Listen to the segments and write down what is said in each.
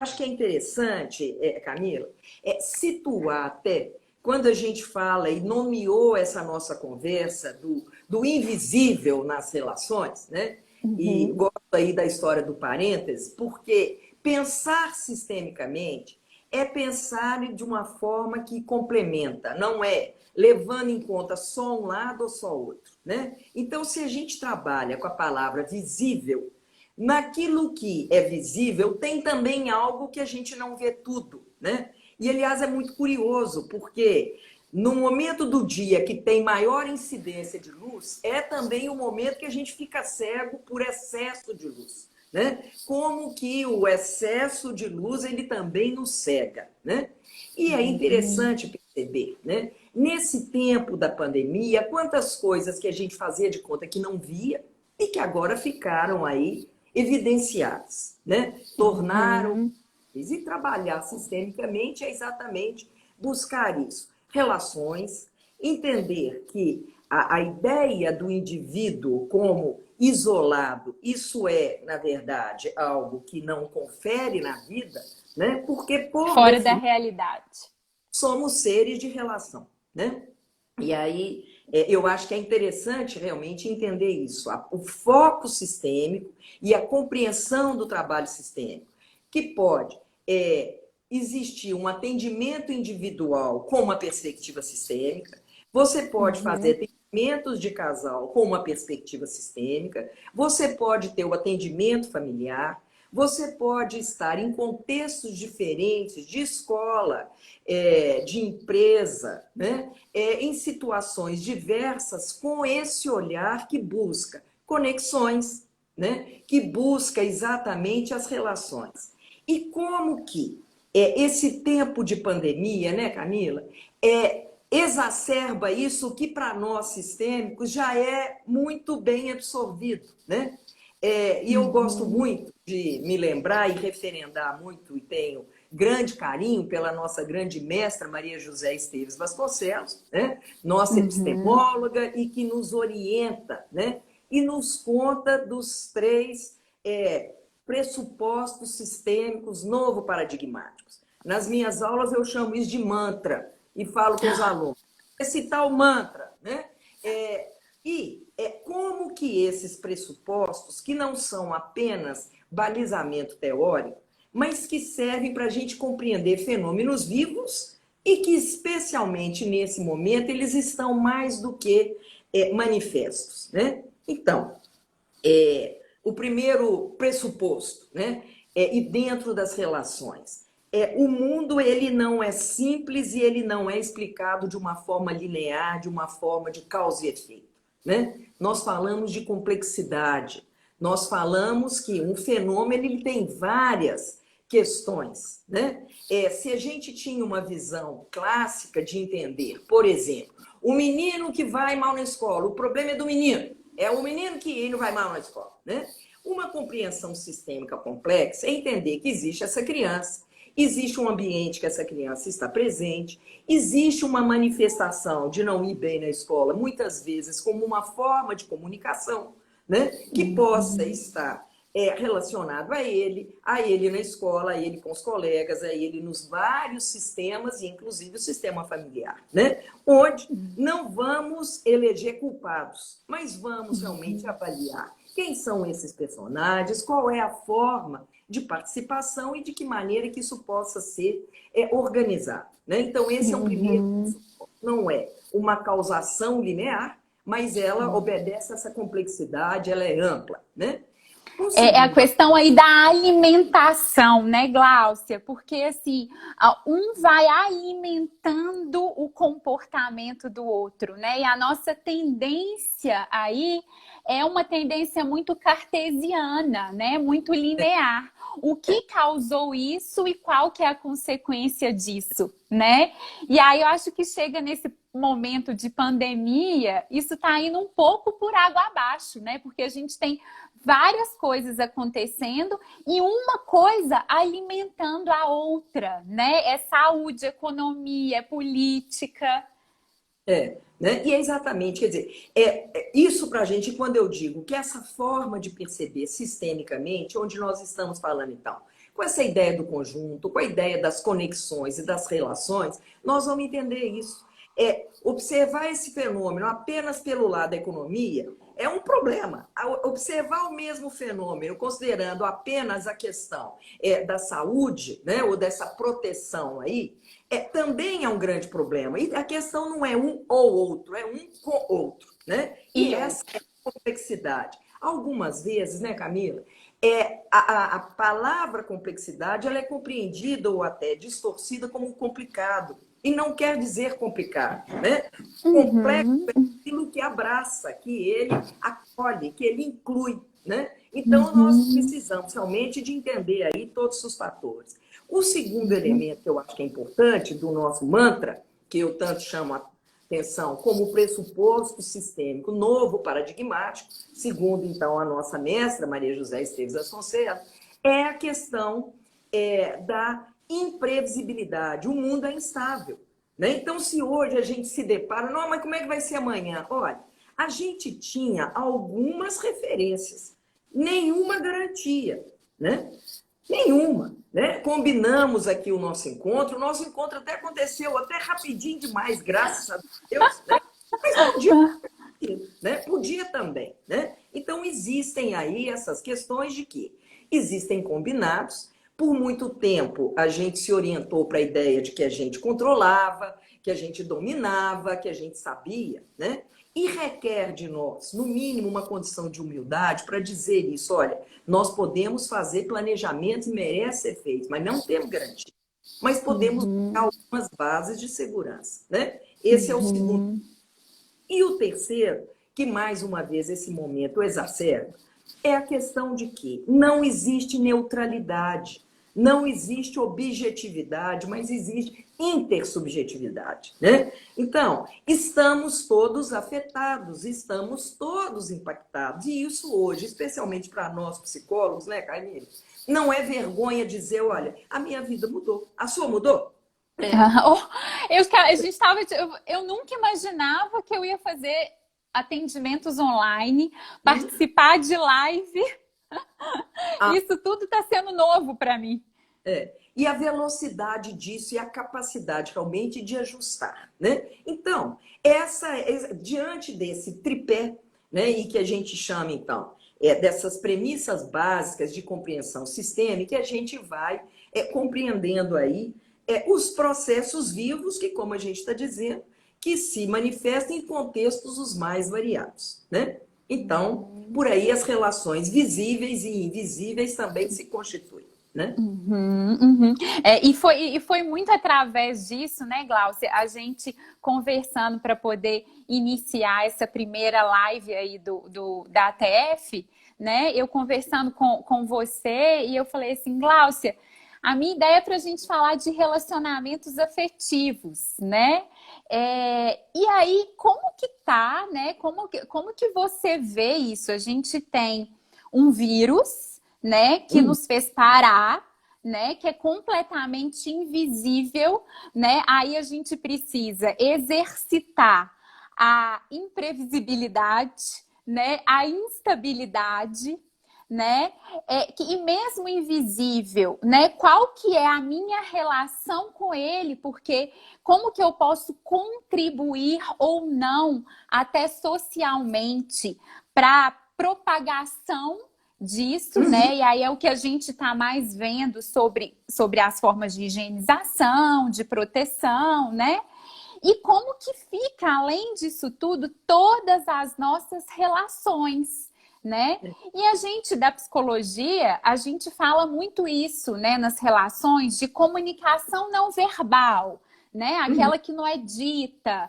acho que é interessante, Camila, situar até quando a gente fala e nomeou essa nossa conversa do invisível nas relações, né? E Uhum, gosto aí da história do parêntese, porque pensar sistemicamente é pensar de uma forma que complementa, não é levando em conta só um lado ou só outro, né? Então, se a gente trabalha com a palavra visível, naquilo que é visível, tem também algo que a gente não vê tudo, né? E, aliás, é muito curioso, porque no momento do dia que tem maior incidência de luz, é também o momento que a gente fica cego por excesso de luz, né? Como que o excesso de luz, ele também nos cega, né? E é uhum. interessante perceber, né? Nesse tempo da pandemia, quantas coisas que a gente fazia de conta que não via e que agora ficaram aí evidenciadas, né? Tornaram Uhum. e trabalhar sistemicamente é exatamente buscar isso. Relações, entender que a ideia do indivíduo como isolado, isso é, na verdade, algo que não confere na vida, né? Porque, por Fora da definição, realidade. somos seres de relação, né? E aí eu acho que é interessante realmente entender isso, o foco sistêmico e a compreensão do trabalho sistêmico, que pode existir um atendimento individual com uma perspectiva sistêmica, você pode fazer Uhum. atendimentos de casal com uma perspectiva sistêmica, você pode ter o atendimento familiar, você pode estar em contextos diferentes de escola, de empresa, né? Em situações diversas, com esse olhar que busca conexões, né? Que busca exatamente as relações. E como que esse tempo de pandemia, né, Camila, exacerba isso que para nós sistêmicos já é muito bem absorvido, né? E eu gosto Uhum. muito de me lembrar e referendar muito, e tenho grande carinho pela nossa grande mestra Maria José Esteves Vasconcelos, né? Nossa Uhum. epistemóloga e que nos orienta, né? E nos conta dos três pressupostos sistêmicos novo-paradigmáticos. Nas minhas aulas eu chamo isso de mantra e falo com os alunos. Esse tal mantra, né? Como que esses pressupostos, que não são apenas balizamento teórico, mas que servem para a gente compreender fenômenos vivos e que, especialmente nesse momento, eles estão mais do que manifestos, né? Então, o primeiro pressuposto, né? E dentro das relações. O mundo ele não é simples e ele não é explicado de uma forma linear, de uma forma de causa e efeito. Né? Nós falamos de complexidade, nós falamos que um fenômeno ele tem várias questões. Né? Se a gente tinha uma visão clássica de entender, por exemplo, o menino que vai mal na escola, o problema é do menino. É o menino que não vai mal na escola, né? Uma compreensão sistêmica complexa é entender que existe essa criança, existe um ambiente que essa criança está presente, existe uma manifestação de não ir bem na escola, muitas vezes como uma forma de comunicação, né? Que possa Uhum. estar relacionado a ele na escola, a ele com os colegas, a ele nos vários sistemas, e inclusive o sistema familiar, né? Onde não vamos eleger culpados, mas vamos realmente Uhum. avaliar quem são esses personagens, qual é a forma de participação e de que maneira que isso possa ser organizado. Né? Então, esse é um primeiro Uhum. pressuposto. Não é uma causação linear, mas ela obedece a essa complexidade, ela é ampla. Né? Um É a segundo, questão aí da alimentação, né, Gláucia? Porque assim, um vai alimentando o comportamento do outro, né? E a nossa tendência aí é uma tendência muito cartesiana, né? Muito linear. O que causou isso e qual que é a consequência disso, né? E aí eu acho que chega nesse momento de pandemia, isso está indo um pouco por água abaixo, né? Porque a gente tem várias coisas acontecendo e uma coisa alimentando a outra, né? É saúde, economia, é política. né? E é exatamente, quer dizer, isso para a gente, quando eu digo que essa forma de perceber sistemicamente, onde nós estamos falando então, com essa ideia do conjunto, com a ideia das conexões e das relações, nós vamos entender isso. Observar esse fenômeno apenas pelo lado da economia é um problema. Observar o mesmo fenômeno considerando apenas a questão da saúde, né, ou dessa proteção aí, também é um grande problema. E a questão não é um ou outro, é um com outro, né? E essa é a complexidade. Algumas vezes, né, Camila, a palavra complexidade ela é compreendida ou até distorcida como complicado. E não quer dizer complicado, né? Complexo é aquilo que abraça, que ele acolhe, que ele inclui, né? Então, nós precisamos realmente de entender aí todos os fatores. O segundo elemento que eu acho que é importante do nosso mantra, que eu tanto chamo a atenção como pressuposto sistêmico novo, paradigmático, segundo, então, a nossa mestra, Maria José Esteves Vasconcelos, é a questão da imprevisibilidade. O mundo é instável, né? Então, se hoje a gente se depara, não, mas como é que vai ser amanhã? Olha, a gente tinha algumas referências, nenhuma garantia, né? Nenhuma, né? Combinamos aqui o nosso encontro até aconteceu até rapidinho demais, graças a Deus, né? Mas podia, né? Podia também, né? Então, existem aí essas questões de que existem combinados. Por muito tempo, a gente se orientou para a ideia de que a gente controlava, que a gente dominava, que a gente sabia, né? E requer de nós, no mínimo, uma condição de humildade para dizer isso. Olha, nós podemos fazer planejamentos e merece ser feito, mas não temos garantia. Mas podemos dar algumas bases de segurança, né? Esse é o segundo. E o terceiro, que mais uma vez esse momento exacerba, é a questão de que não existe neutralidade. Não existe objetividade, mas existe intersubjetividade, né? Então, estamos todos afetados, estamos todos impactados. E isso hoje, especialmente para nós psicólogos, né, Carlinhos? Não é vergonha dizer, olha, a minha vida mudou. A sua mudou? Eu nunca imaginava que eu ia fazer atendimentos online, participar de live. Isso tudo está sendo novo para mim. E a velocidade disso e a capacidade realmente de ajustar, né? Então, diante desse tripé, né, e que a gente chama, então, dessas premissas básicas de compreensão sistêmica, a gente vai compreendendo aí os processos vivos que, como a gente está dizendo, que se manifestam em contextos os mais variados, né? Então, por aí as relações visíveis e invisíveis também se constituem, né? E foi muito através disso, né, Gláucia, a gente conversando para poder iniciar essa primeira live aí da ATF, né? Eu conversando com você e eu falei assim, Gláucia, a minha ideia é para a gente falar de relacionamentos afetivos, né? E aí, como que tá, né? Como que você vê isso? A gente tem um vírus, né? Que nos fez parar, né? Que é completamente invisível, né? Aí a gente precisa exercitar a imprevisibilidade, né? A instabilidade, né? E mesmo invisível, né? Qual que é a minha relação com ele? Porque como que eu posso contribuir ou não, até socialmente, para propagação disso, né? E aí é o que a gente está mais vendo sobre as formas de higienização, de proteção, né? E como que fica, além disso tudo, todas as nossas relações, né? E a gente da psicologia, a gente fala muito isso, né, nas relações de comunicação não verbal, né? Aquela que não é dita.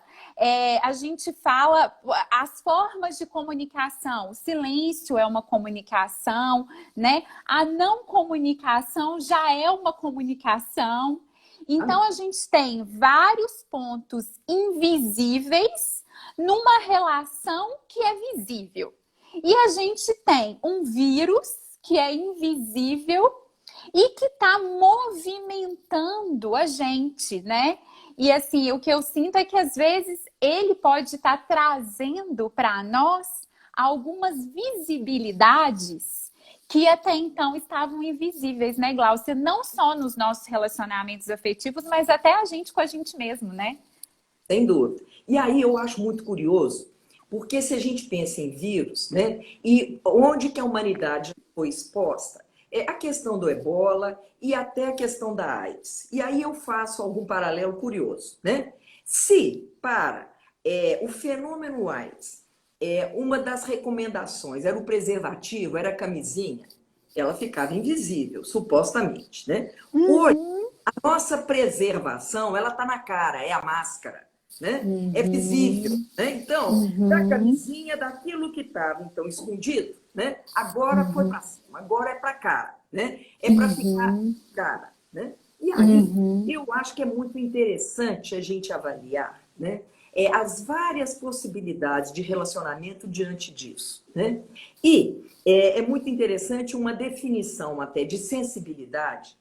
A gente fala as formas de comunicação. O silêncio é uma comunicação, né? A não comunicação já é uma comunicação. Então, a gente tem vários pontos invisíveis numa relação que é visível. E a gente tem um vírus que é invisível e que está movimentando a gente, né? E assim, o que eu sinto é que às vezes ele pode estar trazendo para nós algumas visibilidades que até então estavam invisíveis, né, Gláucia? Não só nos nossos relacionamentos afetivos, mas até a gente com a gente mesmo, né? Sem dúvida. E aí eu acho muito curioso, porque se a gente pensa em vírus, né, e onde que a humanidade foi exposta, é a questão do ebola e até a questão da AIDS. E aí eu faço algum paralelo curioso, né? Se para o fenômeno AIDS, uma das recomendações era o preservativo, era a camisinha, ela ficava invisível, supostamente, né? Hoje, Uhum, a nossa preservação, ela está na cara, é a máscara, né? É visível, uhum, né? Então, da uhum, camisinha, daquilo que estava então escondido, né? Agora foi uhum, para cima, agora é para cara, né? É para ficar uhum, cara, né? E aí, uhum, eu acho que é muito interessante a gente avaliar, né? As várias possibilidades de relacionamento diante disso, né? E é muito interessante uma definição até de sensibilidade,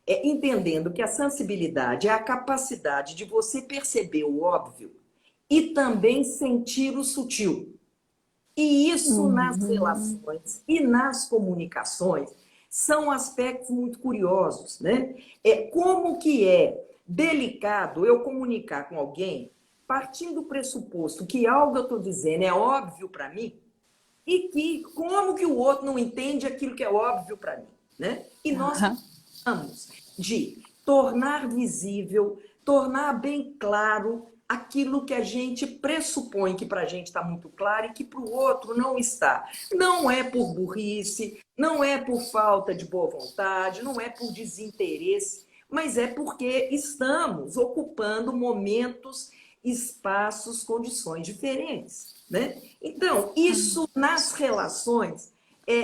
entendendo que a sensibilidade é a capacidade de você perceber o óbvio e também sentir o sutil. E isso nas uhum. relações e nas comunicações são aspectos muito curiosos, né? Como que é delicado eu comunicar com alguém partindo do pressuposto que algo eu estou dizendo é óbvio para mim e que como que o outro não entende aquilo que é óbvio para mim, né? E nós Aham. precisamos de tornar visível, tornar bem claro aquilo que a gente pressupõe que para a gente está muito claro e que para o outro não está. Não é por burrice, não é por falta de boa vontade, não é por desinteresse, mas é porque estamos ocupando momentos, espaços, condições diferentes, né? Então, isso nas relações,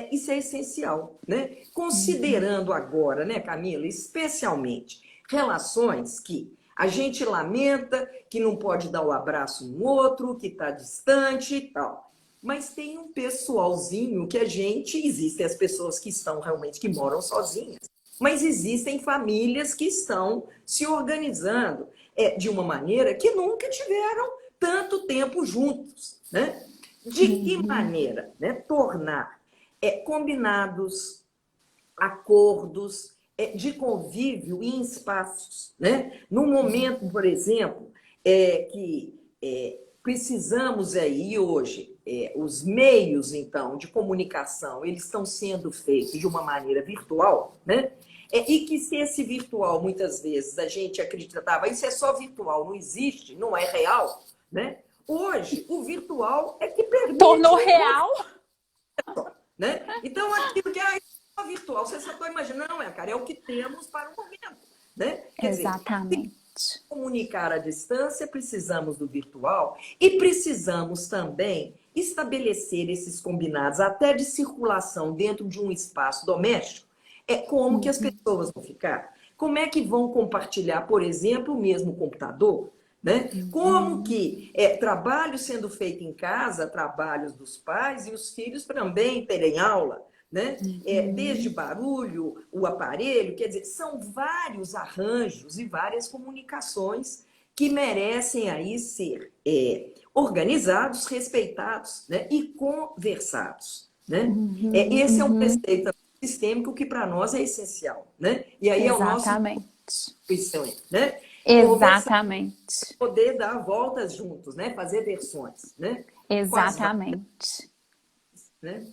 isso é essencial, né? Uhum. Considerando agora, né, Camila, especialmente relações que a gente lamenta, que não pode dar o abraço no outro, que está distante e tal. Mas tem um pessoalzinho que a gente, existem as pessoas que estão realmente, que moram sozinhas, mas existem famílias que estão se organizando de uma maneira que nunca tiveram tanto tempo juntos, né? De que Uhum. maneira, né, tornar combinados, acordos de convívio em espaços, né? No momento, por exemplo, que precisamos aí hoje, os meios, então, de comunicação, eles estão sendo feitos de uma maneira virtual, né? E que se esse virtual, muitas vezes, a gente acreditava, isso é só virtual, não existe, não é real, né? Hoje, o virtual é que permite Tornou o encontro, real? né? Então, aquilo que é virtual, você só está imaginando, não é, cara, é o que temos para o momento, né? Quer dizer, Exatamente. comunicar à distância, precisamos do virtual e precisamos também estabelecer esses combinados até de circulação dentro de um espaço doméstico. Como que as Uhum. pessoas vão ficar? Como é que vão compartilhar, por exemplo, o mesmo computador? Né? Como Uhum. que trabalho sendo feito em casa, trabalhos dos pais e os filhos também terem aula, né? Desde Uhum. barulho, o aparelho, quer dizer, são vários arranjos e várias comunicações que merecem aí ser organizados, respeitados, né? E conversados, né? Uhum. Esse é um Uhum. preceito sistêmico que para nós é essencial, né? E aí é o nosso Exatamente. intuição, né? Conversar, Exatamente. poder dar voltas juntos, né? Fazer versões, né? Com as várias, Exatamente. né?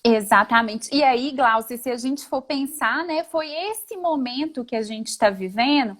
Exatamente. E aí, Glaucia, se a gente for pensar, né, foi esse momento que a gente está vivendo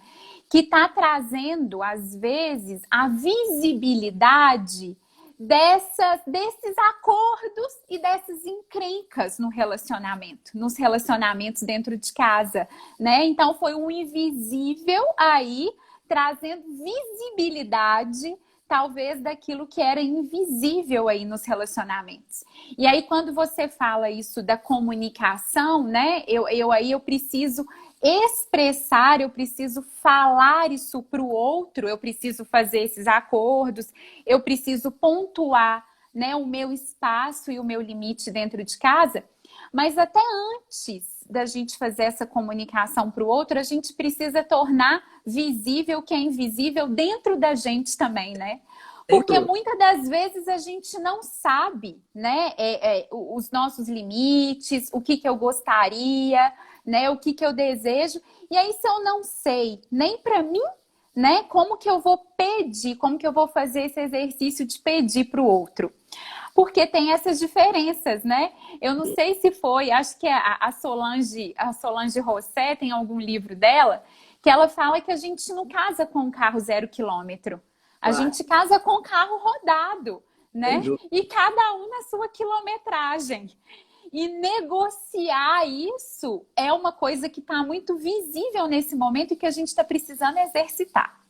que está trazendo, às vezes, a visibilidade desses acordos e dessas encrencas no relacionamento, nos relacionamentos dentro de casa, né? Então, foi um invisível aí trazendo visibilidade talvez daquilo que era invisível aí nos relacionamentos. E aí quando você fala isso da comunicação, né? Eu preciso expressar, eu preciso falar isso para o outro, eu preciso fazer esses acordos, eu preciso pontuar, né, o meu espaço e o meu limite dentro de casa. Mas até antes da gente fazer essa comunicação para o outro, a gente precisa tornar visível o que é invisível dentro da gente também, né? Sem Porque dúvida. muitas das vezes a gente não sabe, né, os nossos limites, o que que eu gostaria, né, o que que eu desejo. E aí, se eu não sei nem para mim, né, como que eu vou pedir, como que eu vou fazer esse exercício de pedir para o outro? Porque tem essas diferenças, né? Eu não sei se foi, acho que é a Solange Rosset tem algum livro dela, que ela fala que a gente não casa com um carro 0 quilômetro. A Claro, gente casa com um carro rodado, sem né? dúvida. E cada um na sua quilometragem. E negociar isso é uma coisa que está muito visível nesse momento e que a gente está precisando exercitar.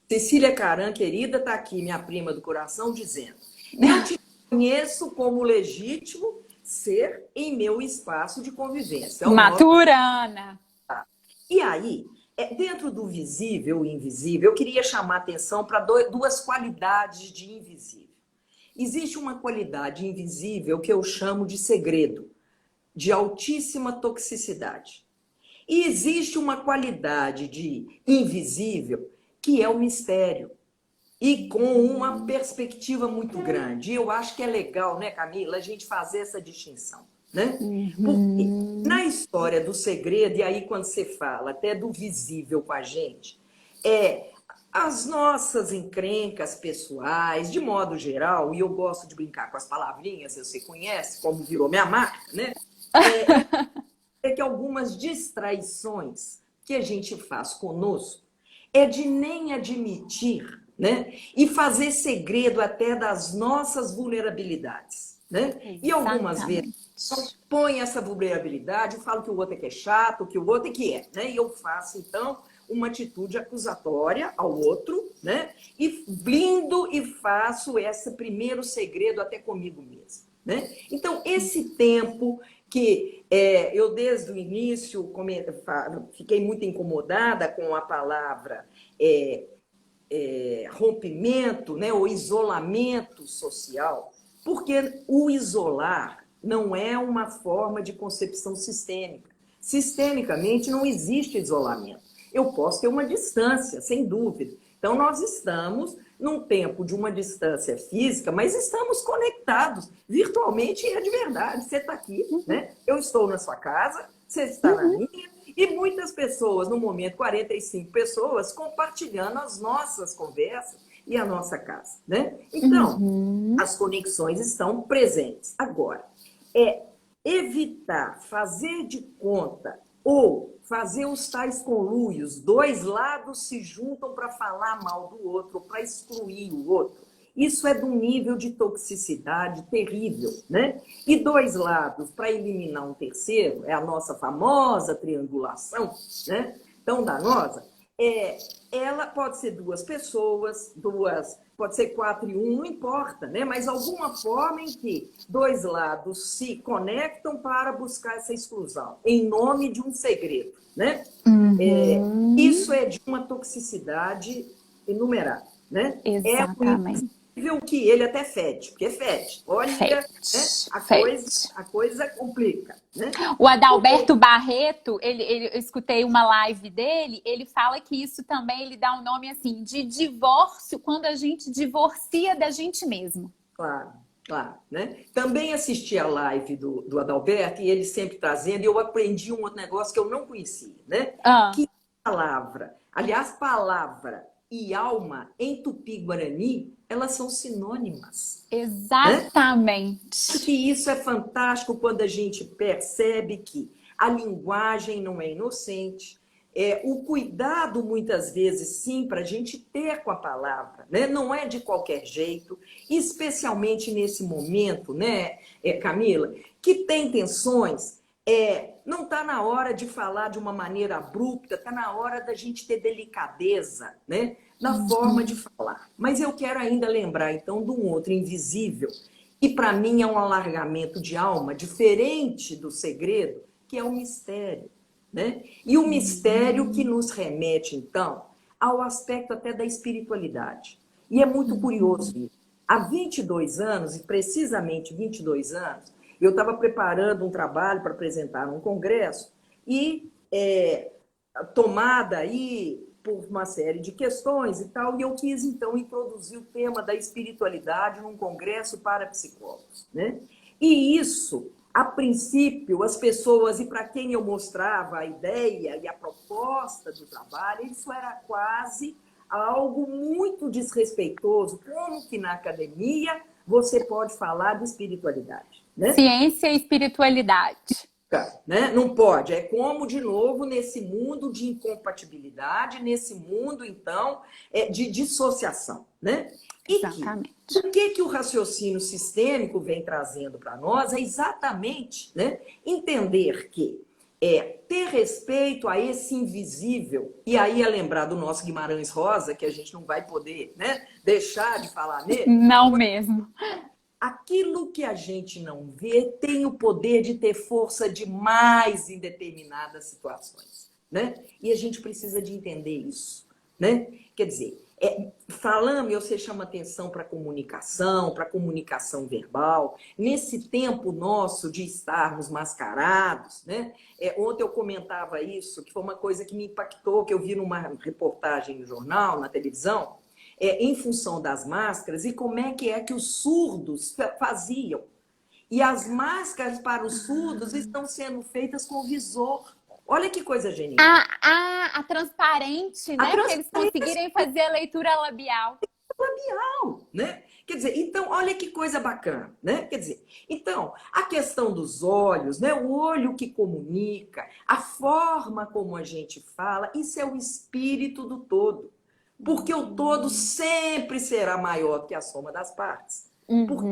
Cecília Caran, querida, está aqui, minha prima do coração, dizendo: eu te conheço como legítimo ser em meu espaço de convivência. É o nosso. Maturana. E aí, dentro do visível e invisível, eu queria chamar a atenção para duas qualidades de invisível. Existe uma qualidade invisível que eu chamo de segredo, de altíssima toxicidade. E existe uma qualidade de invisível que é o mistério. E com uma perspectiva muito grande. E eu acho que é legal, né, Camila, a gente fazer essa distinção, né? Porque na história do segredo, e aí quando você fala até do visível com a gente, as nossas encrencas pessoais, de modo geral, e eu gosto de brincar com as palavrinhas, você conhece, como virou minha marca, né? Que algumas distraições que a gente faz conosco é de nem admitir, né? E fazer segredo até das nossas vulnerabilidades, né? E algumas vezes Exatamente. põe essa vulnerabilidade, eu falo que o outro é que é chato, que o outro é que é, né? E eu faço, então, uma atitude acusatória ao outro, né? E blindo e faço esse primeiro segredo até comigo mesmo, né? Então, esse tempo que eu, desde o início, fiquei muito incomodada com a palavra rompimento, né, ou isolamento social, porque o isolar não é uma forma de concepção sistêmica. Sistemicamente não existe isolamento. Eu posso ter uma distância, sem dúvida. Então, nós estamos num tempo de uma distância física, mas estamos conectados virtualmente e é de verdade. Você está aqui, né? Eu estou na sua casa, você está na minha, e muitas pessoas, no momento, 45 pessoas, compartilhando as nossas conversas e a nossa casa, né? Então, as conexões estão presentes. Agora, evitar fazer de conta ou fazer os tais conluios, dois lados se juntam para falar mal do outro, para excluir o outro. Isso é de um nível de toxicidade terrível, né? E dois lados para eliminar um terceiro, é a nossa famosa triangulação, né? Tão danosa. Ela pode ser duas pessoas, pode ser 4 e 1, não importa, né? Mas alguma forma em que dois lados se conectam para buscar essa exclusão, em nome de um segredo, né? Isso é de uma toxicidade inumerável, né? É um Exatamente. nível que ele até fede, porque fede. Olha, né? Fete, a, coisa, fete. a coisa complica, né? O Adalberto Barreto, eu escutei uma live dele, ele fala que isso também, ele dá um nome assim, de divórcio, quando a gente divorcia da gente mesmo. Claro, claro, né? Também assisti a live do Adalberto e ele sempre trazendo, e eu aprendi um outro negócio que eu não conhecia, né? Ah, Que palavra, aliás, palavra e alma em Tupi-Guarani, elas são sinônimas, né? Acho exatamente. que isso é fantástico quando a gente percebe que a linguagem não é inocente, o cuidado, muitas vezes, sim, para a gente ter com a palavra, né? Não é de qualquer jeito, especialmente nesse momento, né, Camila, que tem tensões, não está na hora de falar de uma maneira abrupta, está na hora da gente ter delicadeza, né, na forma de falar. Mas eu quero ainda lembrar, então, de um outro invisível, que para mim é um alargamento de alma, diferente do segredo, que é o mistério, né? E o mistério que nos remete, então, ao aspecto até da espiritualidade. E é muito curioso isso. Há 22 anos, e precisamente 22 anos, eu estava preparando um trabalho para apresentar num congresso e tomada aí por uma série de questões e tal, e eu quis, então, introduzir o tema da espiritualidade num congresso para psicólogos, né? E isso, a princípio, as pessoas, e para quem eu mostrava a ideia e a proposta do trabalho, isso era quase algo muito desrespeitoso. Como que na academia você pode falar de espiritualidade, né? Ciência e espiritualidade. Né? Não pode. É como, de novo, nesse mundo de incompatibilidade, nesse mundo, então, de dissociação, né? Exatamente. O que o raciocínio sistêmico vem trazendo para nós é exatamente, né, entender que ter respeito a esse invisível, e aí é lembrar do nosso Guimarães Rosa, que a gente não vai poder, né, deixar de falar nele. Não mesmo. Aquilo que a gente não vê tem o poder de ter força demais em determinadas situações, né? E a gente precisa de entender isso, né? Quer dizer, falando, você chama atenção para a comunicação verbal. Nesse tempo nosso de estarmos mascarados, né? Ontem eu comentava isso, que foi uma coisa que me impactou, que eu vi numa reportagem no jornal, na televisão, em função das máscaras, e como é que os surdos faziam. E as máscaras para os surdos estão sendo feitas com visor. Olha que coisa genial. A transparente, né? Que eles conseguirem fazer a leitura labial. Labial, né? Quer dizer, então, olha que coisa bacana, né? Quer dizer, então, a questão dos olhos, né? O olho que comunica, a forma como a gente fala, isso é o espírito do todo. Porque o todo sempre será maior que a soma das partes. Porque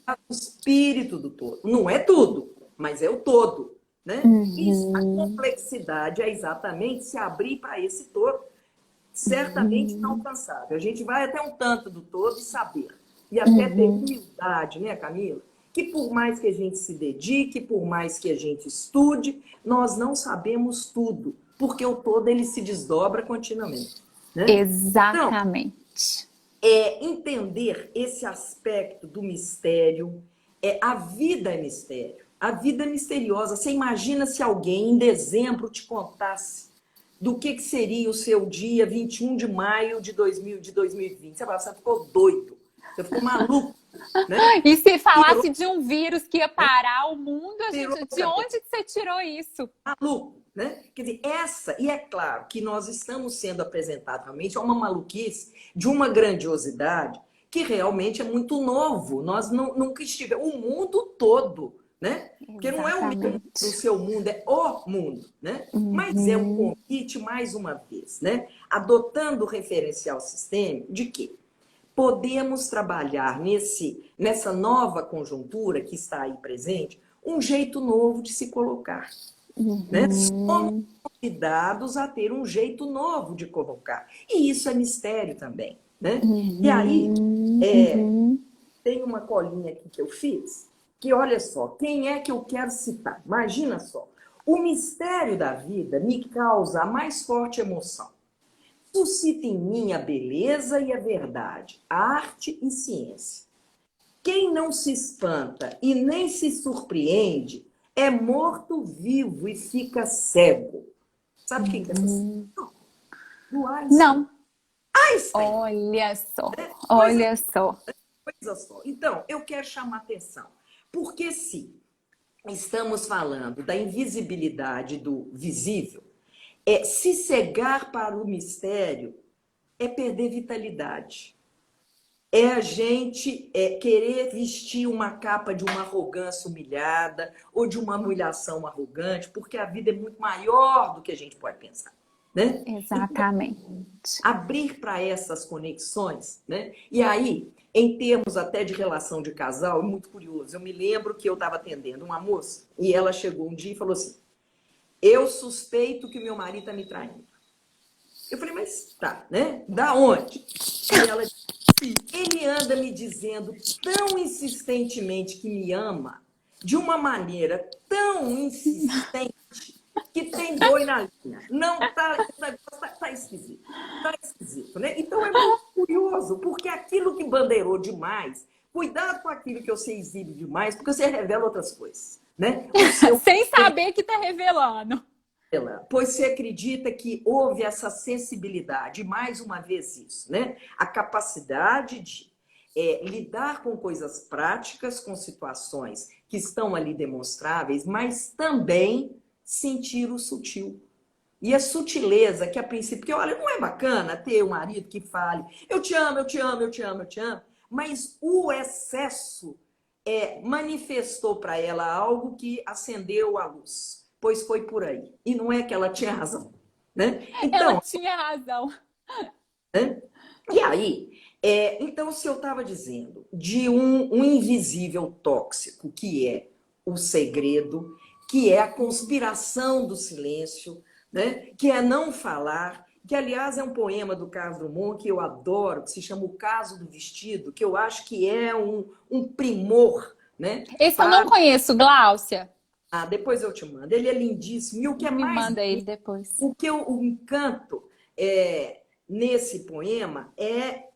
é o espírito do todo. Não é tudo, mas é o todo. Né? Isso, a complexidade é exatamente se abrir para esse todo. Certamente inalcançável. A gente vai até um tanto do todo e saber. E até ter humildade, né, Camila? Que por mais que a gente se dedique, por mais que a gente estude, nós não sabemos tudo. Porque o todo ele se desdobra continuamente. Né? Exatamente. Então, entender esse aspecto do mistério, a vida é mistério, a vida é misteriosa. Você imagina se alguém em dezembro te contasse do que seria o seu dia 21 de maio de 2020? Você ficou doido, você ficou maluco. Né? E se falasse de um vírus que ia parar o mundo, de onde que você tirou isso? Maluco. Né? Quer dizer, e é claro que nós estamos sendo apresentados realmente a uma maluquice de uma grandiosidade que realmente é muito novo. Nós nunca estivemos, o mundo todo, né? Porque não é o seu mundo, é o mundo, né? Mas é um convite, mais uma vez, né? Adotando o referencial sistêmico de que podemos trabalhar nessa nova conjuntura que está aí presente, um jeito novo de se colocar. Né? Somos convidados a ter um jeito novo de colocar. E isso é mistério também. Né? E aí, tem uma colinha aqui que eu fiz, que olha só, quem é que eu quero citar? Imagina só, o mistério da vida me causa a mais forte emoção. Suscita em mim a beleza e a verdade, a arte e ciência. Quem não se espanta e nem se surpreende é morto-vivo e fica cego. Sabe quem que é essa? Do Einstein. Não. Einstein. Olha só, olha só. Coisa só. Então, eu quero chamar a atenção. Porque se estamos falando da invisibilidade do visível, se cegar para o mistério é perder vitalidade. É a gente querer vestir uma capa de uma arrogância humilhada ou de uma humilhação arrogante, porque a vida é muito maior do que a gente pode pensar. Né? Exatamente. Então, abrir para essas conexões, né? E aí, em termos até de relação de casal, é muito curioso. Eu me lembro que eu estava atendendo uma moça e ela chegou um dia e falou assim: eu suspeito que o meu marido está me traindo. Eu falei, mas tá, né? Da onde? E ela disse: ele anda me dizendo tão insistentemente que me ama, de uma maneira tão insistente, que tem boi na linha. Não tá, tá esquisito. Tá esquisito, né? Então é muito curioso, porque aquilo que bandeirou demais, cuidado com aquilo que você exibe demais, porque você revela outras coisas, né? Sem saber que tá revelando. Pois você acredita que houve essa sensibilidade, e mais uma vez isso, né? A capacidade de lidar com coisas práticas, com situações que estão ali demonstráveis, mas também sentir o sutil. E a sutileza, que a princípio, porque olha, não é bacana ter um marido que fale, eu te amo, eu te amo, eu te amo, eu te amo, mas o excesso manifestou para ela algo que acendeu a luz, pois foi por aí. E não é que ela tinha razão, né? Ela Então, tinha razão. né? E aí, então, se eu estava dizendo de um invisível tóxico, que é o segredo, que é a conspiração do silêncio, né? Que é não falar, que, aliás, é um poema do Carlos Drummond que eu adoro, que se chama O Caso do Vestido, que eu acho que é um primor, né? Esse eu não conheço, Gláucia. Ah, depois eu te mando. Ele é lindíssimo. E o que é Me mais manda ele depois. o encanto nesse poema é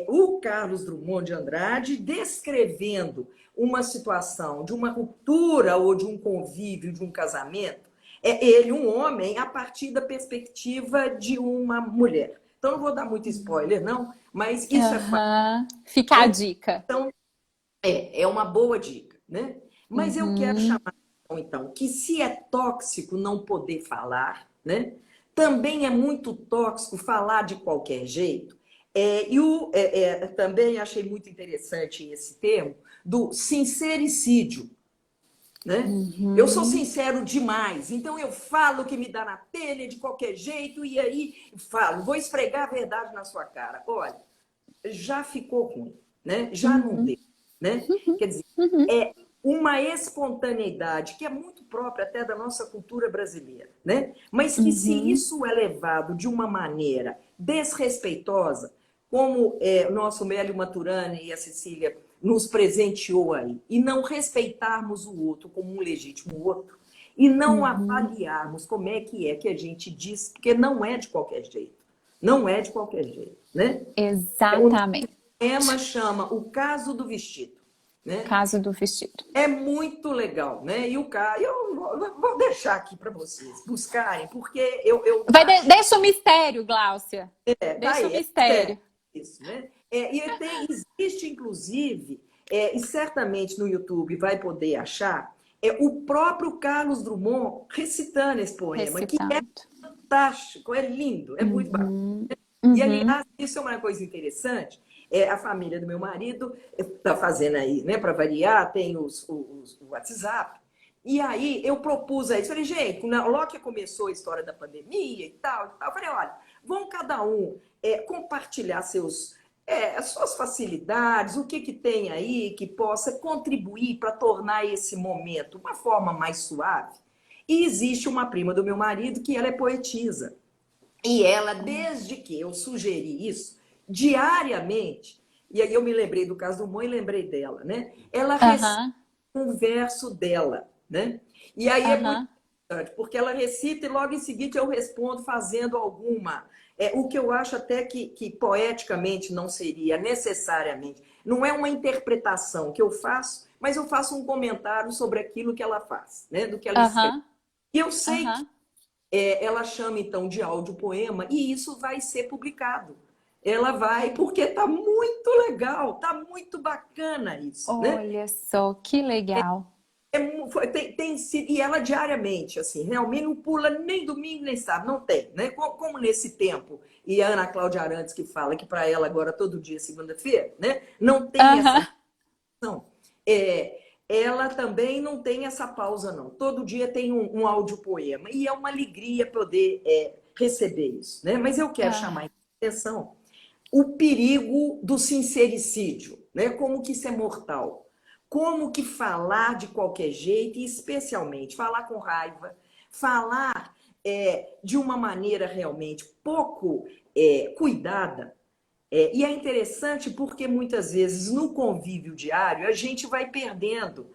o Carlos Drummond de Andrade descrevendo uma situação de uma ruptura ou de um convívio, de um casamento. É ele, um homem, a partir da perspectiva de uma mulher. Então, não vou dar muito spoiler, não, mas isso é fácil. Fica a dica. Então, é uma boa dica, né? Mas eu quero chamar a atenção, então, que se é tóxico não poder falar, né? Também é muito tóxico falar de qualquer jeito. Também achei muito interessante esse termo do sincericídio, né? Eu sou sincero demais, então eu falo o que me dá na telha de qualquer jeito e aí falo, vou esfregar a verdade na sua cara. Olha, já ficou ruim, né? Já não deu, né? Quer dizer, é uma espontaneidade que é muito própria até da nossa cultura brasileira, né? Mas que se isso é levado de uma maneira desrespeitosa, como o nosso Mélio Maturana e a Cecília nos presenteou aí, e não respeitarmos o outro como um legítimo outro, e não avaliarmos como é que a gente diz, porque não é de qualquer jeito. Não é de qualquer jeito, né? Exatamente. O tema chama O Caso do Vestido, né? Caso do vestido. É muito legal, né? E eu vou deixar aqui para vocês buscarem, porque Deixa o mistério, Gláucia. Deixa o mistério. Isso, né? Existe, inclusive, e certamente no YouTube vai poder achar, o próprio Carlos Drummond recitando esse poema, que é fantástico, é lindo, é muito bacana. E, aliás, isso é uma coisa interessante. A família do meu marido está fazendo aí, né, para variar, tem o WhatsApp. E aí eu propus a eles, falei, gente, logo que começou a história da pandemia e tal, eu falei, olha, vão cada um compartilhar as suas facilidades, o que tem aí que possa contribuir para tornar esse momento uma forma mais suave. E existe uma prima do meu marido que ela é poetisa. E ela, desde que eu sugeri isso, diariamente, e aí eu me lembrei do caso do Mãe e lembrei dela, né? Ela recita um verso dela, né? E aí é muito importante, porque ela recita e logo em seguida eu respondo fazendo alguma. O que eu acho até que poeticamente não seria necessariamente. Não é uma interpretação que eu faço, mas eu faço um comentário sobre aquilo que ela faz, né? Do que ela escreve. E eu sei que ela chama, então, de audiopoema, e isso vai ser publicado. Ela vai, porque tá muito legal, tá muito bacana isso, né? Olha só, que legal. Tem sido, e ela diariamente, assim, realmente não pula nem domingo, nem sábado, não tem, né? Como nesse tempo, e a Ana Cláudia Arantes que fala que para ela agora todo dia é segunda-feira, né? Não tem essa não. Ela também não tem essa pausa, não. Todo dia tem um audiopoema. E é uma alegria poder receber isso, né? Mas eu quero chamar a atenção o perigo do sincericídio, né? Como que isso é mortal. Como que falar de qualquer jeito, e especialmente falar com raiva, falar de uma maneira realmente pouco cuidada. E é interessante porque muitas vezes no convívio diário a gente vai perdendo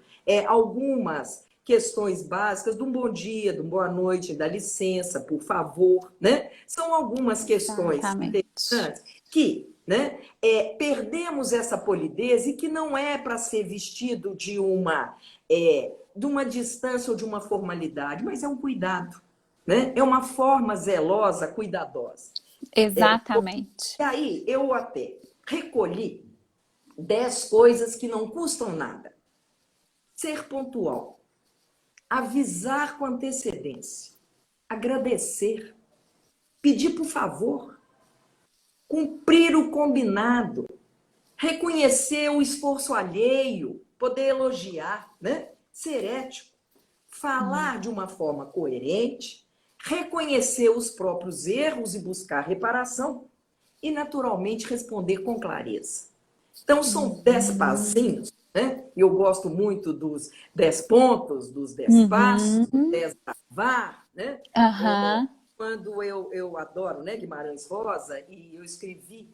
algumas questões básicas de um bom dia, de uma boa noite, da licença, por favor, né? São algumas questões interessantes que, né, perdemos essa polidez e que não é para ser vestido de uma distância ou de uma formalidade, mas é um cuidado. né? É uma forma zelosa, cuidadosa. Exatamente. E aí eu até recolhi 10 coisas que não custam nada. Ser pontual, avisar com antecedência, agradecer, pedir por favor, cumprir o combinado, reconhecer o esforço alheio, poder elogiar, né? Ser ético, falar de uma forma coerente, reconhecer os próprios erros e buscar reparação e, naturalmente, responder com clareza. Então, são 10 passinhos, né? Eu gosto muito dos 10 pontos, dos 10 passos, dos 10 travar, né? Aham. Quando eu adoro, né, Guimarães Rosa, e eu escrevi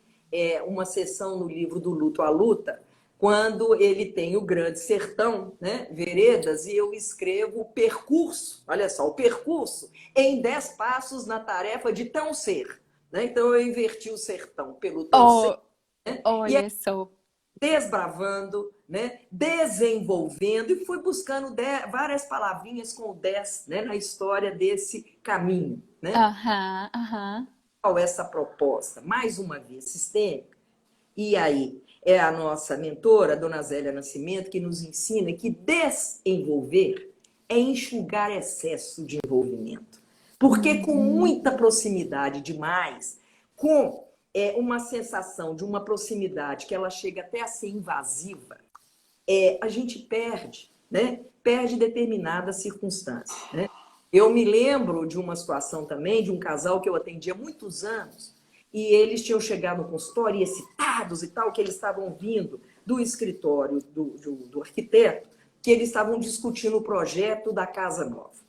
uma seção no livro do Luto à Luta, quando ele tem o Grande Sertão, né, Veredas, e eu escrevo o percurso, olha só, o percurso em 10 passos na tarefa de tão ser. Né? Então, eu inverti o sertão pelo tão ser, né? E Olha só. desbravando, né? Desenvolvendo, e fui buscando várias palavrinhas com o 10, né? Na história desse caminho. Né? Aham, aham. Qual é essa proposta? Mais uma vez, sistêmica. E aí, é a nossa mentora, a dona Zélia Nascimento, que nos ensina que desenvolver é enxugar excesso de envolvimento. Porque com muita proximidade demais, com uma sensação de uma proximidade que ela chega até a ser invasiva, a gente perde, né? Perde determinadas circunstâncias. Né? Eu me lembro de uma situação também, de um casal que eu atendi há muitos anos, e eles tinham chegado no consultório excitados e tal, que eles estavam vindo do escritório do arquiteto, que eles estavam discutindo o projeto da casa nova.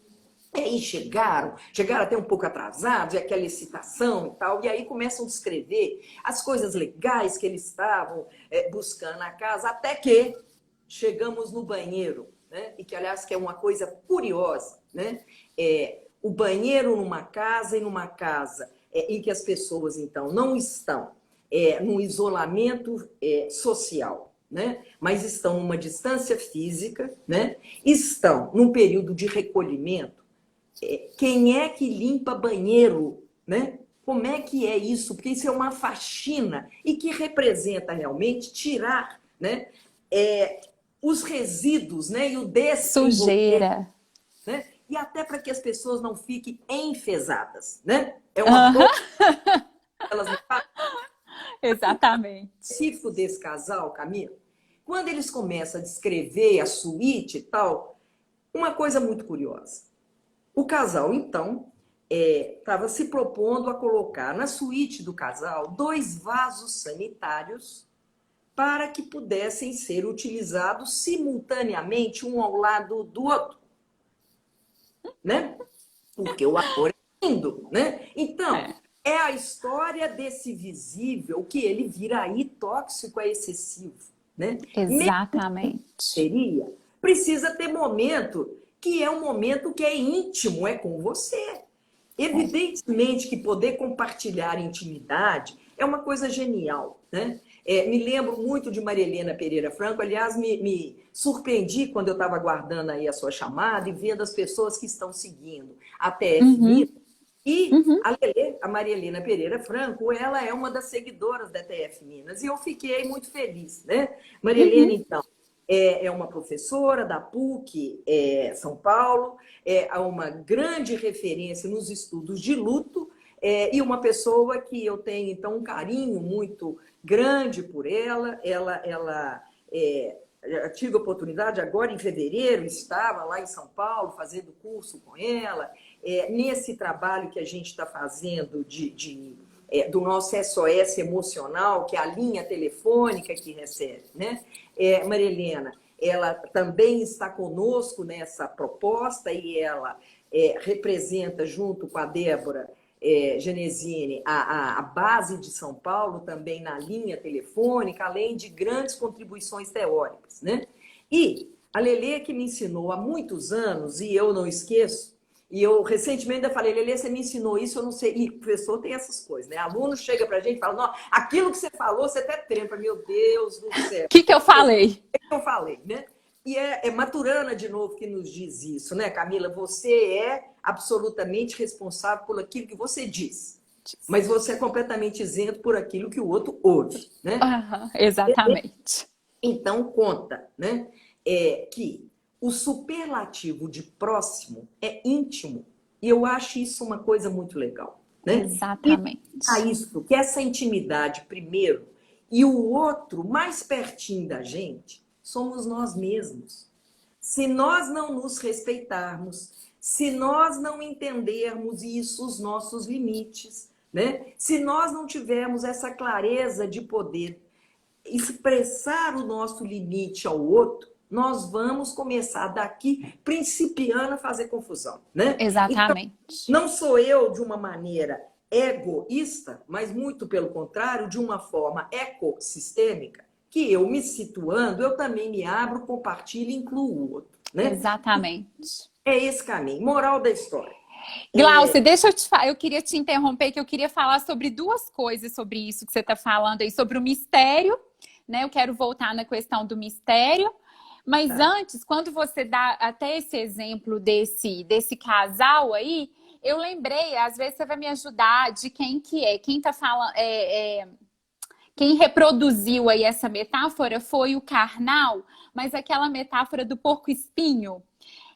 E aí chegaram até um pouco atrasados, e aquela excitação e tal, e aí começam a descrever as coisas legais que eles estavam buscando na casa, até que chegamos no banheiro, né? E que, aliás, que é uma coisa curiosa, né? O banheiro numa casa em que as pessoas, então, não estão num isolamento social, né? Mas estão numa distância física, né? Estão num período de recolhimento. Quem é que limpa banheiro, né? Como é que é isso? Porque isso é uma faxina e que representa realmente tirar, né, os resíduos, né, e o desenvolvimento, Sujeira. né? E até para que as pessoas não fiquem enfesadas, né? É uma Aham. dor elas não fazem. Exatamente. Específico desse casal, Camila, quando eles começam a descrever a suíte e tal, uma coisa muito curiosa. O casal, então, estava se propondo a colocar na suíte do casal 2 vasos sanitários para que pudessem ser utilizados simultaneamente um ao lado do outro, né? Porque o amor é lindo, né? Então, é a história desse visível que ele vira aí tóxico, excessivo, né? Exatamente. Precisa ter momento que é um momento que é íntimo, é com você. Evidentemente que poder compartilhar intimidade é uma coisa genial, né? Me lembro muito de Maria Helena Pereira Franco, aliás, me surpreendi quando eu estava aguardando aí a sua chamada e vendo as pessoas que estão seguindo a TF Minas. E a Maria Helena Pereira Franco, ela é uma das seguidoras da TF Minas, e eu fiquei muito feliz, né? Maria Helena, então, é uma professora da PUC São Paulo, é uma grande referência nos estudos de luto, e uma pessoa que eu tenho, então, um carinho muito grande por ela. Ela tive a oportunidade, agora em fevereiro, estava lá em São Paulo fazendo curso com ela, nesse trabalho que a gente está fazendo do nosso SOS emocional, que é a linha telefônica que recebe, né? Maria Helena, ela também está conosco nessa proposta e ela representa, junto com a Débora Genesini, a base de São Paulo, também na linha telefônica, além de grandes contribuições teóricas, né? E a Lelê, que me ensinou há muitos anos, e eu não esqueço, e eu recentemente ainda falei, Lelê, você me ensinou isso, eu não sei. E o professor tem essas coisas, né? Aluno chega pra gente e fala, não, aquilo que você falou, você até trempa, meu Deus do céu. O que eu falei? O que eu falei, né? E é Maturana, de novo, que nos diz isso, né, Camila? Você é absolutamente responsável por aquilo que você diz, mas você é completamente isento por aquilo que o outro ouve, né? Exatamente. Então, conta, né, que o superlativo de próximo é íntimo. E eu acho isso uma coisa muito legal, né? E a Exatamente. isso, que essa intimidade primeiro, e o outro mais pertinho da gente, somos nós mesmos. Se nós não nos respeitarmos, se nós não entendermos isso, os nossos limites, né? Se nós não tivermos essa clareza de poder expressar o nosso limite ao outro, nós vamos começar daqui, principiando a fazer confusão, né? Então, Exatamente. não sou eu de uma maneira egoísta, mas muito pelo contrário, de uma forma ecossistêmica, que eu me situando, eu também me abro, compartilho e incluo o outro, né? Exatamente. É esse caminho. Moral da história. Glaucia, deixa eu te falar, eu queria te interromper, que eu queria falar sobre duas coisas sobre isso que você está falando aí, sobre o mistério, né? Eu quero voltar na questão do mistério, mas antes, quando você dá até esse exemplo desse casal aí, eu lembrei, às vezes você vai me ajudar de quem que é, quem tá falando, quem reproduziu aí essa metáfora foi o Karnal, mas aquela metáfora do porco-espinho.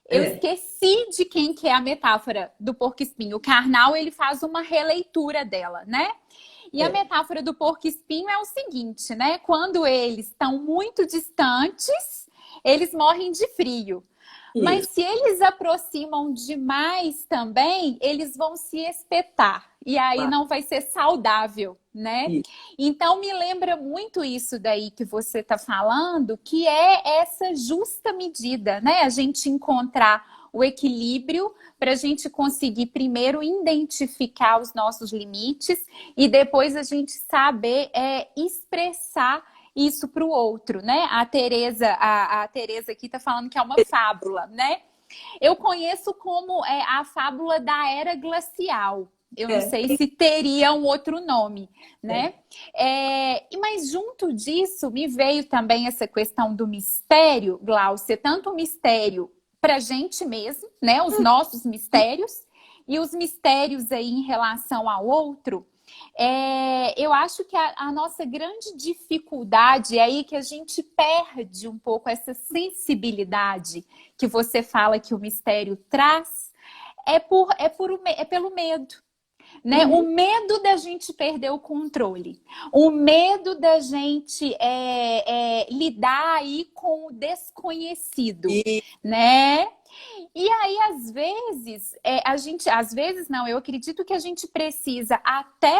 Eu esqueci de quem que é a metáfora do porco-espinho. O Karnal, ele faz uma releitura dela, né? E a metáfora do porco-espinho é o seguinte, né? Quando eles estão muito distantes, eles morrem de frio. Mas se eles aproximam demais também, eles vão se espetar. E aí não vai ser saudável, né? Então me lembra muito isso daí que você está falando, que é essa justa medida, né? A gente encontrar o equilíbrio para a gente conseguir primeiro identificar os nossos limites e depois a gente saber expressar isso para o outro, né? A Tereza aqui está falando que é uma fábula, né? Eu conheço como a fábula da Era Glacial. Eu não sei se teria um outro nome, né? Mas junto disso me veio também essa questão do mistério, Glaucia, tanto o mistério para a gente mesmo, né? Os nossos mistérios e os mistérios aí em relação ao outro. Eu acho que a nossa grande dificuldade é aí que a gente perde um pouco essa sensibilidade que você fala que o mistério traz, pelo medo. Né? O medo da gente perder o controle, o medo da gente lidar aí com o desconhecido, né? E aí, às vezes não, eu acredito que a gente precisa até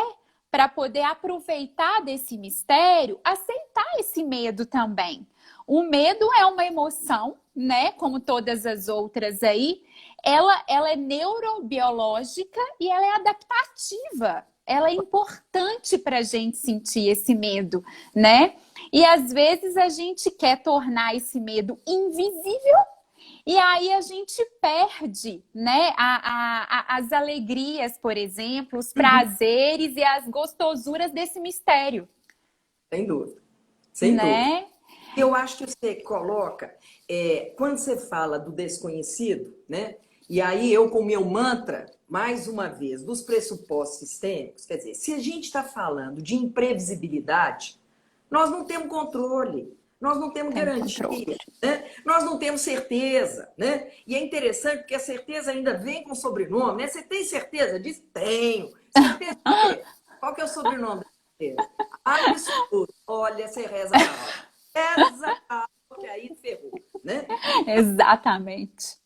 para poder aproveitar desse mistério, aceitar esse medo também. O medo é uma emoção, né? Como todas as outras aí, ela é neurobiológica e ela é adaptativa. Ela é importante para a gente sentir esse medo, né? E às vezes a gente quer tornar esse medo invisível e aí a gente perde, né, as alegrias, por exemplo, os prazeres e as gostosuras desse mistério. Sem dúvida. Sem né? dúvida. Eu acho que você coloca, quando você fala do desconhecido, né? E aí eu, com o meu mantra, mais uma vez, dos pressupostos sistêmicos, quer dizer, se a gente está falando de imprevisibilidade, nós não temos controle, nós não temos garantia, né? Nós não temos certeza, né? E é interessante porque a certeza ainda vem com sobrenome, né? Você tem certeza disso? Tenho. Certeza de quê? Qual que é o sobrenome da certeza? Absoluto. Olha, você reza a alma. Reza a alma, que aí ferrou, né? Exatamente.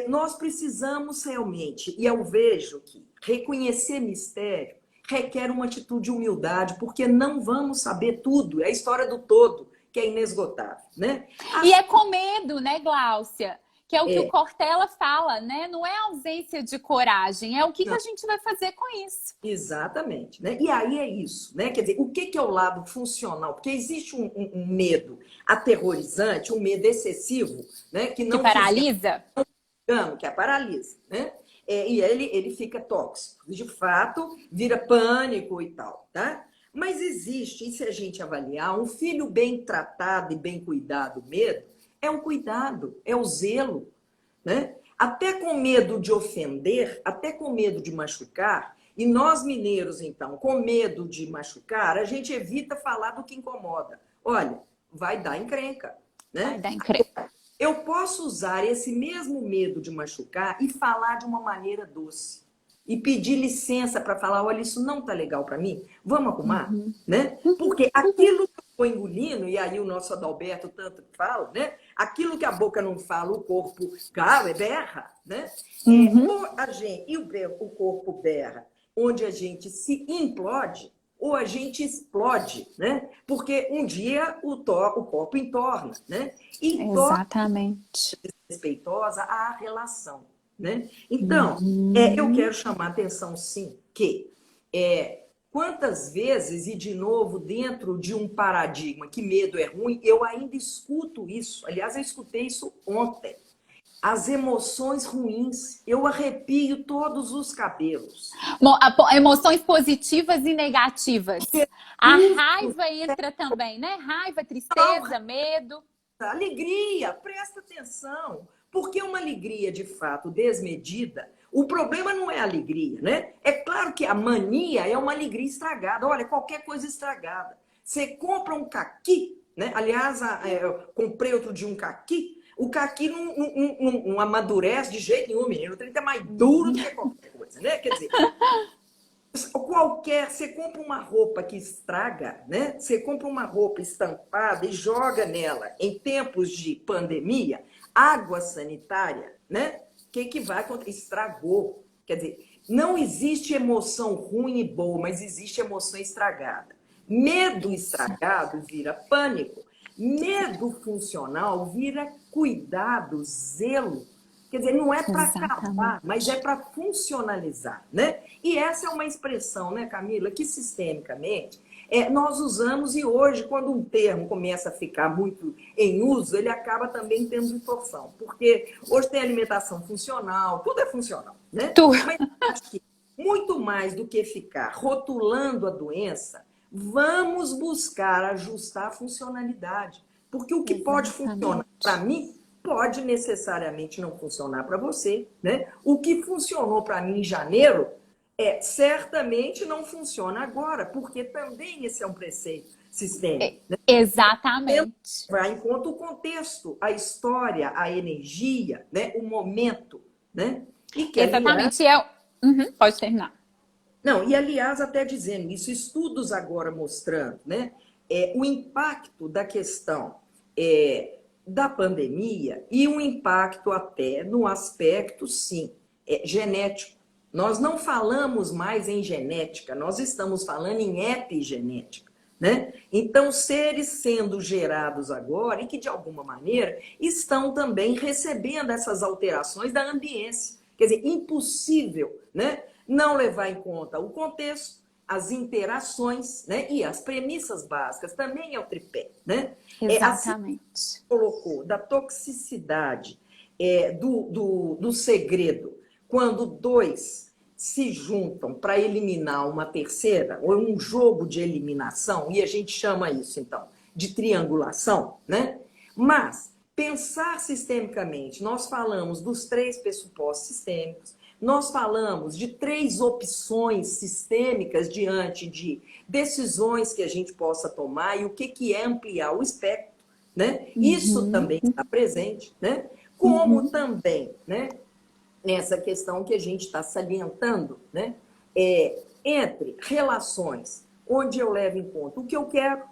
Nós precisamos realmente, e eu vejo que reconhecer mistério requer uma atitude de humildade, porque não vamos saber tudo, é a história do todo, que é inesgotável, né? E é com medo, né, Gláucia? Que é o que o Cortella fala, né? Não é ausência de coragem, é o que a gente vai fazer com isso. Exatamente, né? E aí é isso, né? Quer dizer, o que é o lado funcional? Porque existe um medo aterrorizante, um medo excessivo, né? Que não paralisa? Que a paralisa, né? E ele fica tóxico. De fato, vira pânico e tal, tá? Mas existe, e se a gente avaliar, um filho bem tratado e bem cuidado, medo, é um cuidado, é o zelo, né? até com medo de ofender, até com medo de machucar. E nós mineiros, então, com medo de machucar, a gente evita falar do que incomoda. Olha, vai dar encrenca, né? Vai dar encrenca. Eu posso usar esse mesmo medo de machucar e falar de uma maneira doce. E pedir licença para falar, olha, isso não tá legal para mim, vamos arrumar, né? Porque aquilo que eu estou engolindo, e aí o nosso Adalberto tanto fala, né? Aquilo que a boca não fala, o corpo cala, berra, né? Ou a gente, e o corpo berra, onde a gente se implode, ou a gente explode, né? Porque um dia o copo entorna, né? E exatamente. Respeitosa à relação, né? Então, eu quero chamar a atenção, sim, que quantas vezes, e de novo, dentro de um paradigma que medo é ruim, eu ainda escuto isso. Aliás, eu escutei isso ontem. As emoções ruins, eu arrepio todos os cabelos. Emoções positivas e negativas. A raiva entra também, né? Raiva, tristeza, medo. Alegria, presta atenção. Porque uma alegria, de fato, desmedida, o problema não é a alegria, né? É claro que a mania é uma alegria estragada. Olha, qualquer coisa estragada. Você compra um caqui, né? Aliás, eu comprei outro dia um caqui. O caqui não amadurece de jeito nenhum, menino. O trem é mais duro do que qualquer coisa, né? Quer dizer, você compra uma roupa que estraga, né? Você compra uma roupa estampada e joga nela, em tempos de pandemia, água sanitária, né? O que vai acontecer? Estragou. Quer dizer, não existe emoção ruim e boa, mas existe emoção estragada. Medo estragado vira pânico. Medo funcional vira cuidado, zelo. Quer dizer, não é para acabar, mas é para funcionalizar, né? E essa é uma expressão, né, Camila, que sistemicamente nós usamos, e hoje, quando um termo começa a ficar muito em uso, ele acaba também tendo distorção. Porque hoje tem alimentação funcional, tudo é funcional, né? Mas acho que muito mais do que ficar rotulando a doença, vamos buscar ajustar a funcionalidade. Porque o que pode funcionar para mim pode necessariamente não funcionar para você, né? O que funcionou para mim em janeiro certamente não funciona agora, porque também esse é um preceito sistêmico. Né? Exatamente. Vai em conta o contexto, a história, a energia, né? O momento, né? E que, exatamente. Pode terminar. Não, e aliás, até dizendo isso, estudos agora mostrando, né? O impacto da questão da pandemia e um impacto até no aspecto, sim, genético. Nós não falamos mais em genética, nós estamos falando em epigenética, né? Então, seres sendo gerados agora e que, de alguma maneira, estão também recebendo essas alterações da ambiência. Quer dizer, impossível, né? Não levar em conta o contexto, as interações, né? E as premissas básicas, também é o tripé, né? Exatamente. Assim, colocou da toxicidade, do segredo, quando dois se juntam para eliminar uma terceira, ou um jogo de eliminação, e a gente chama isso, então, de triangulação, né? Mas pensar sistemicamente, nós falamos dos 3 pressupostos sistêmicos, nós falamos de 3 opções sistêmicas diante de decisões que a gente possa tomar e o que é ampliar o espectro, né? Isso também está presente, né? Como também, né? Nessa questão que a gente está salientando, né? Entre relações, onde eu levo em conta o que eu quero,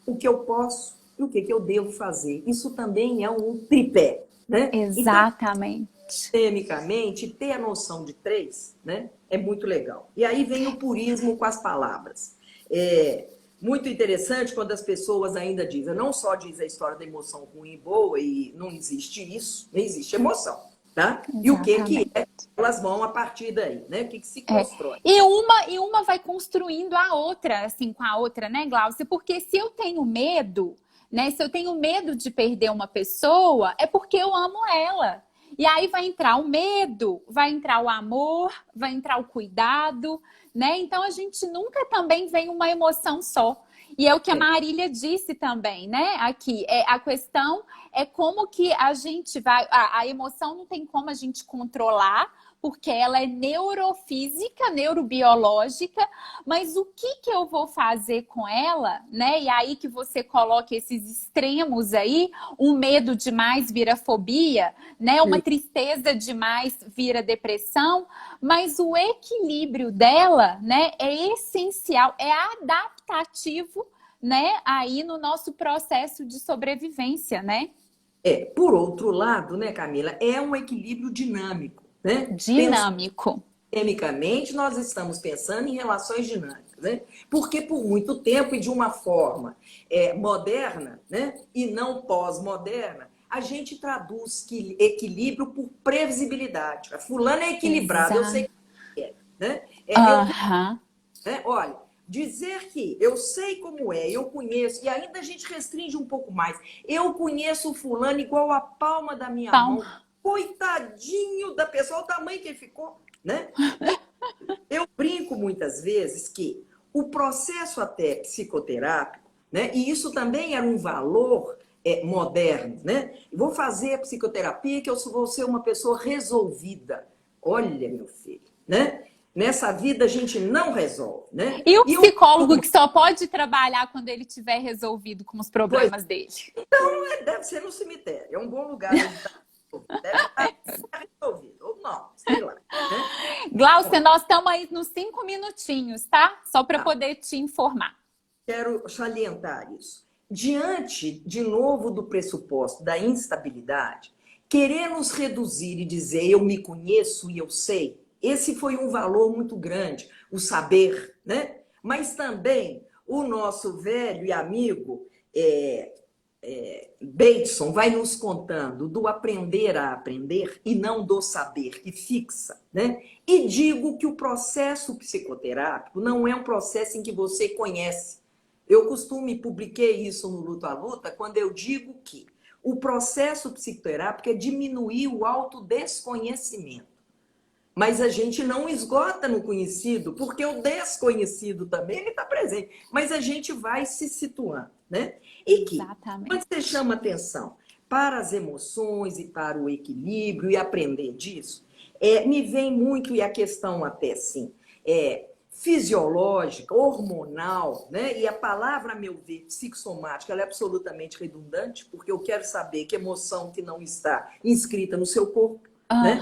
o que eu posso e o que eu devo fazer. Isso também é um tripé, né? Exatamente. Então, sistemicamente, ter a noção de 3, né? É muito legal. E aí vem o purismo com as palavras. Muito interessante quando as pessoas ainda dizem, não só diz a história da emoção ruim e boa, e não existe isso, não existe emoção. Tá? E o que elas vão a partir daí, né? O que se constrói. E uma vai construindo a outra, assim, com a outra, né, Glaucia? Porque se eu tenho medo, né? Se eu tenho medo de perder uma pessoa, é porque eu amo ela. E aí vai entrar o medo, vai entrar o amor, vai entrar o cuidado, né? Então a gente nunca também vem uma emoção só. E é o que a Marília disse também, né? Aqui, a questão é como que a gente vai... A emoção não tem como a gente controlar, porque ela é neurofísica, neurobiológica, mas o que que eu vou fazer com ela, né? E aí que você coloca esses extremos aí, um medo demais vira fobia, né? Uma tristeza demais vira depressão, mas o equilíbrio dela, né, é essencial, é adaptativo, né, aí no nosso processo de sobrevivência, né? Por outro lado, né, Camila, é um equilíbrio dinâmico, né? Dinâmico. Sistemicamente, nós estamos pensando em relações dinâmicas, né? Porque por muito tempo e de uma forma moderna, né, e não pós-moderna, a gente traduz equilíbrio por previsibilidade. A fulana é equilibrada, eu sei que é, né? Olha, dizer que eu sei como é, eu conheço, e ainda a gente restringe um pouco mais. Eu conheço o fulano igual a palma da minha mão. Coitadinho da pessoa, olha o tamanho que ele ficou, né? Eu brinco muitas vezes que o processo até psicoterápico, né? E isso também era um valor moderno, né? Vou fazer a psicoterapia que eu vou ser uma pessoa resolvida. Olha, meu filho, né? Nessa vida a gente não resolve, né? E o psicólogo que só pode trabalhar quando ele tiver resolvido com os problemas dele? Então, deve ser no cemitério. É um bom lugar. Deve estar resolvido. Ou não, sei lá. Né? Glaucia, nós estamos aí nos 5 minutinhos, tá? Só para poder te informar. Quero salientar isso. Diante, de novo, do pressuposto da instabilidade, querer nos reduzir e dizer eu me conheço e eu sei, esse foi um valor muito grande, o saber, né? Mas também o nosso velho e amigo Bateson vai nos contando do aprender a aprender e não do saber, que fixa, né? E digo que o processo psicoterápico não é um processo em que você conhece. Eu publiquei isso no Luto à Luta, quando eu digo que o processo psicoterápico é diminuir o autodesconhecimento. Mas a gente não esgota no conhecido, porque o desconhecido também está presente. Mas a gente vai se situando, né? E que, quando você chama atenção para as emoções e para o equilíbrio e aprender disso, me vem muito, e a questão até assim, fisiológica, hormonal, né? E a palavra, a meu ver, psicossomática, ela é absolutamente redundante, porque eu quero saber que emoção que não está inscrita no seu corpo, né?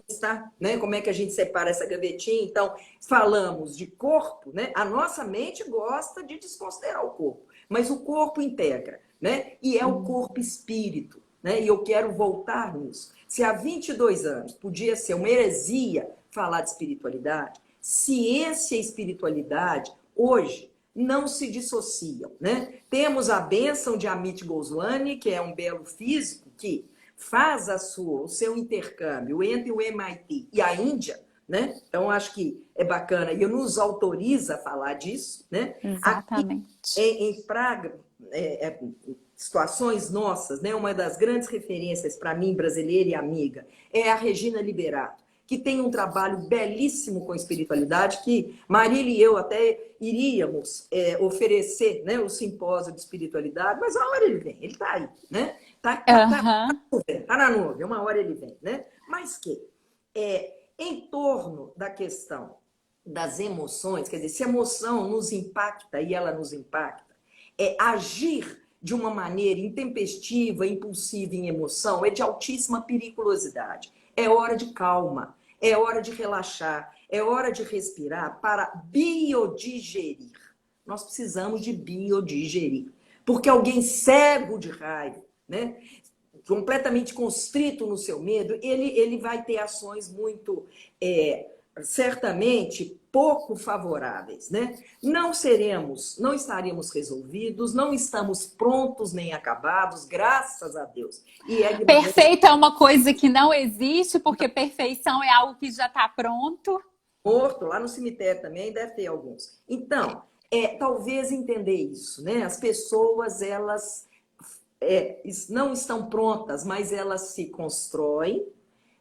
Está, né? Como é que a gente separa essa gavetinha? Então, falamos de corpo, né? A nossa mente gosta de desconsiderar o corpo, mas o corpo integra, né? E é o corpo-espírito, né? E eu quero voltar nisso. Se há 22 anos podia ser uma heresia falar de espiritualidade, ciência e espiritualidade, hoje, não se dissociam, né? Temos a bênção de Amit Goswami, que é um belo físico que faz o seu intercâmbio entre o MIT e a Índia, né? Então, acho que é bacana e nos autoriza a falar disso, né? Exatamente. Aqui, em Praga, situações nossas, né? Uma das grandes referências para mim, brasileira e amiga, é a Regina Liberato, que tem um trabalho belíssimo com espiritualidade, que Marília e eu até iríamos oferecer, né, o simpósio de espiritualidade, mas uma hora ele vem, ele está aí, né? Tá na nuvem, uma hora ele vem, né? Mas que em torno da questão das emoções, quer dizer, se a emoção nos impacta e ela nos impacta, agir de uma maneira intempestiva, impulsiva em emoção é de altíssima periculosidade. É hora de calma, é hora de relaxar, é hora de respirar para biodigerir. Nós precisamos de biodigerir. Porque alguém cego de raiva, né? Completamente constrito no seu medo, ele vai ter ações muito, certamente, pouco favoráveis, né? Não estaremos resolvidos, não estamos prontos nem acabados, graças a Deus. Perfeito é uma coisa que não existe, porque perfeição é algo que já está pronto. Morto, lá no cemitério também deve ter alguns. Então, talvez entender isso, né? As pessoas, elas não estão prontas, mas elas se constroem,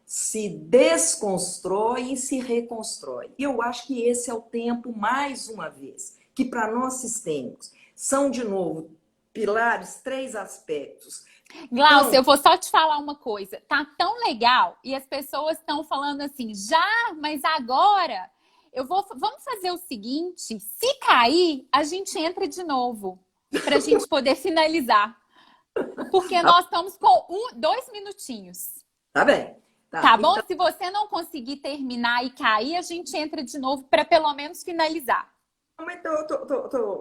se desconstroem e se reconstroem. E eu acho que esse é o tempo, mais uma vez, que para nós sistêmicos são, de novo, pilares, 3 aspectos. Glaucia, Então, eu vou só te falar uma coisa. Tá tão legal e as pessoas estão falando assim, já, mas agora vamos fazer o seguinte, se cair, a gente entra de novo para a gente poder finalizar. Porque nós estamos com 2 minutinhos. tá bem. Tá bom? Então, se você não conseguir terminar e cair, a gente entra de novo para pelo menos finalizar.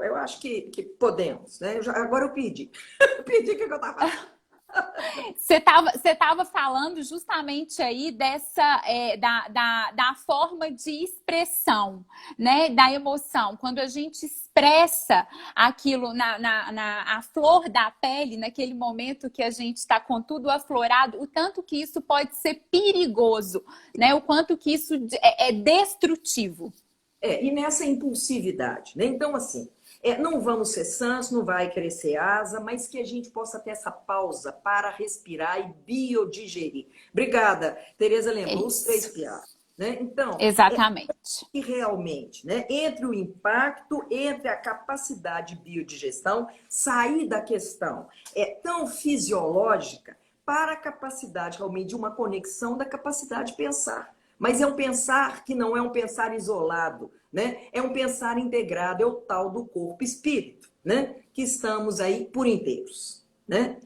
Eu acho que podemos, né? Agora eu pedi. Eu pedi o que eu estava fazendo. Você tava falando justamente aí da forma de expressão, né? Da emoção. Quando a gente expressa aquilo a flor da pele, naquele momento que a gente está com tudo aflorado, o tanto que isso pode ser perigoso, né? O quanto que isso é destrutivo. E nessa impulsividade, né? Então, assim, não vamos ser sãs, não vai crescer asa, mas que a gente possa ter essa pausa para respirar e biodigerir. Obrigada, Tereza lembrou os 3 pilares, né? Então, exatamente. E realmente, né? Entre o impacto, entre a capacidade de biodigestão, sair da questão tão fisiológica para a capacidade realmente de uma conexão da capacidade de pensar. Mas é um pensar que não é um pensar isolado, né? É um pensar integrado, é o tal do corpo-espírito, né? Que estamos aí por inteiros, né?